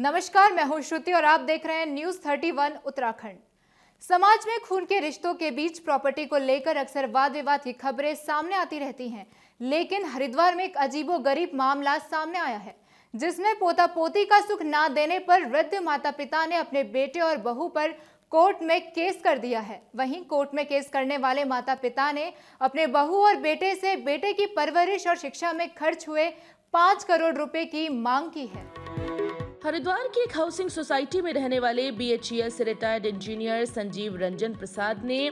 नमस्कार, मैं हूं श्रुति और आप देख रहे हैं न्यूज 31 उत्तराखंड। समाज में खून के रिश्तों के बीच प्रॉपर्टी को लेकर अक्सर वाद विवाद की खबरें सामने आती रहती हैं, लेकिन हरिद्वार में एक अजीबोगरीब मामला सामने आया है, जिसमें पोता पोती का सुख ना देने पर वृद्ध माता पिता ने अपने बेटे और बहू पर कोर्ट में केस कर दिया है। वहीं कोर्ट में केस करने वाले माता पिता ने अपने बहू और बेटे से बेटे की परवरिश और शिक्षा में खर्च हुए 5 करोड़ रुपए की मांग की है। हरिद्वार की एक हाउसिंग सोसाइटी में रहने वाले BHES से रिटायर्ड इंजीनियर संजीव रंजन प्रसाद ने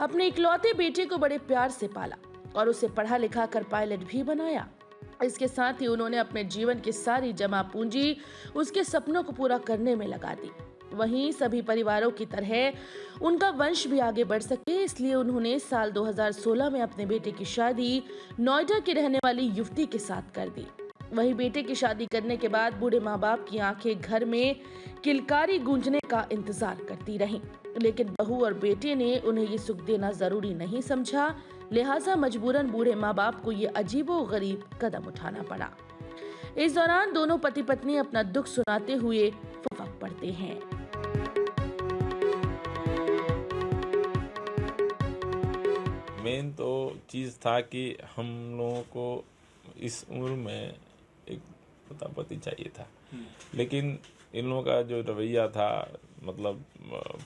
अपने इकलौते बेटे को बड़े प्यार से पाला और उसे पढ़ा लिखा कर पायलट भी बनाया। इसके साथ ही उन्होंने अपने जीवन की सारी जमा पूंजी उसके सपनों को पूरा करने में लगा दी। वहीं सभी परिवारों की तरह उनका वंश भी आगे बढ़ सके, इसलिए उन्होंने साल 2016 में अपने बेटे की शादी नोएडा की रहने वाली युवती के साथ कर दी। वहीं बेटे की शादी करने के बाद बूढ़े माँ बाप की आंखें घर में किलकारी गूंजने का इंतजार करती रहीं, लेकिन बहू और बेटे ने उन्हें ये सुख देना जरूरी नहीं समझा, लिहाजा मजबूरन बूढ़े माँ बाप को ये अजीबोगरीब कदम उठाना पड़ा। इस दौरान दोनों पति पत्नी अपना दुख सुनाते हुए फफक पड़ते हैं। मेन तो चीज़ था कि हम लोगों को इस उम्र में एक पोता पोती चाहिए था, लेकिन इन लोगों का जो रवैया था, मतलब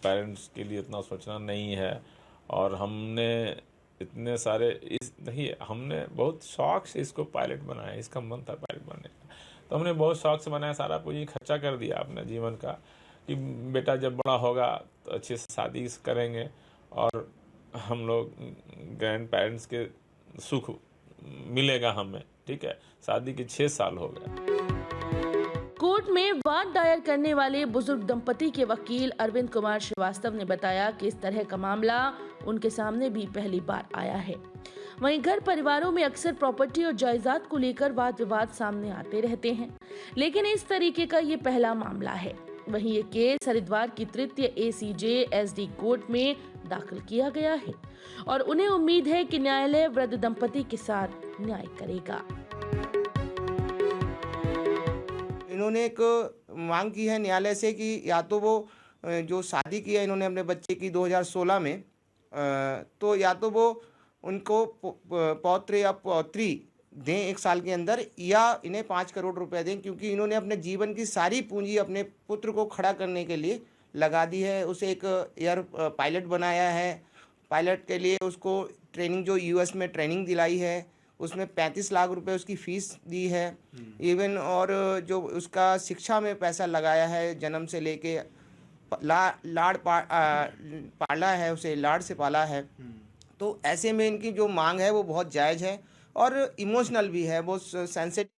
पेरेंट्स के लिए इतना सोचना नहीं है। और हमने इतने सारे हमने बहुत शौक से इसको पायलट बनाया, इसका मन था पायलट बनने का, तो हमने बहुत शौक से बनाया, सारा पूंजी खर्चा कर दिया अपने जीवन का कि बेटा जब बड़ा होगा तो अच्छे से शादी करेंगे और हम लोग ग्रैंड पेरेंट्स के सुख मिलेगा हमें। ठीक है, शादी के 6 साल हो गए। कोर्ट में वाद दायर करने वाले बुजुर्ग दंपति के वकील अरविंद कुमार श्रीवास्तव ने बताया कि इस तरह का मामला उनके सामने भी पहली बार आया है। वहीं घर परिवारों में अक्सर प्रॉपर्टी और जायदाद को लेकर वाद विवाद सामने आते रहते हैं, लेकिन इस तरीके का ये पहला मामला है। वहीं ये केस हरिद्वार की तृतीय ACJ SD कोर्ट में दाखिल किया गया है और उन्हें उम्मीद है कि न्यायालय वृद्ध दंपति के साथ न्याय करेगा। इन्होंने एक मांग की है न्यायालय से कि या तो वो जो शादी की है इन्होंने अपने बच्चे की 2016 में, तो या तो वो उनको पौत्र या पौत्री दें 1 साल के अंदर, या इन्हें 5 करोड़ रुपए दें, क्योंकि इन्होंने अपने जीवन की सारी पूंजी अपने पुत्र को खड़ा करने के लिए लगा दी है। उसे एक एयर पायलट बनाया है, पायलट के लिए उसको ट्रेनिंग जो US में ट्रेनिंग दिलाई है, उसमें 35 लाख रुपए उसकी फीस दी है इवन, और जो उसका शिक्षा में पैसा लगाया है, जन्म से लेके पाला है, उसे लाड से पाला है। तो ऐसे में इनकी जो मांग है वो बहुत जायज़ है और इमोशनल भी है, वो सेंसिटिव।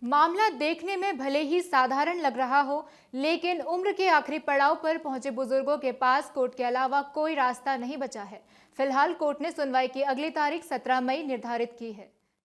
मामला देखने में भले ही साधारण लग रहा हो, लेकिन उम्र के आखिरी पड़ाव पर पहुंचे बुजुर्गों के पास कोर्ट के अलावा कोई रास्ता नहीं बचा है। फिलहाल कोर्ट ने सुनवाई की अगली तारीख 17 मई निर्धारित की है।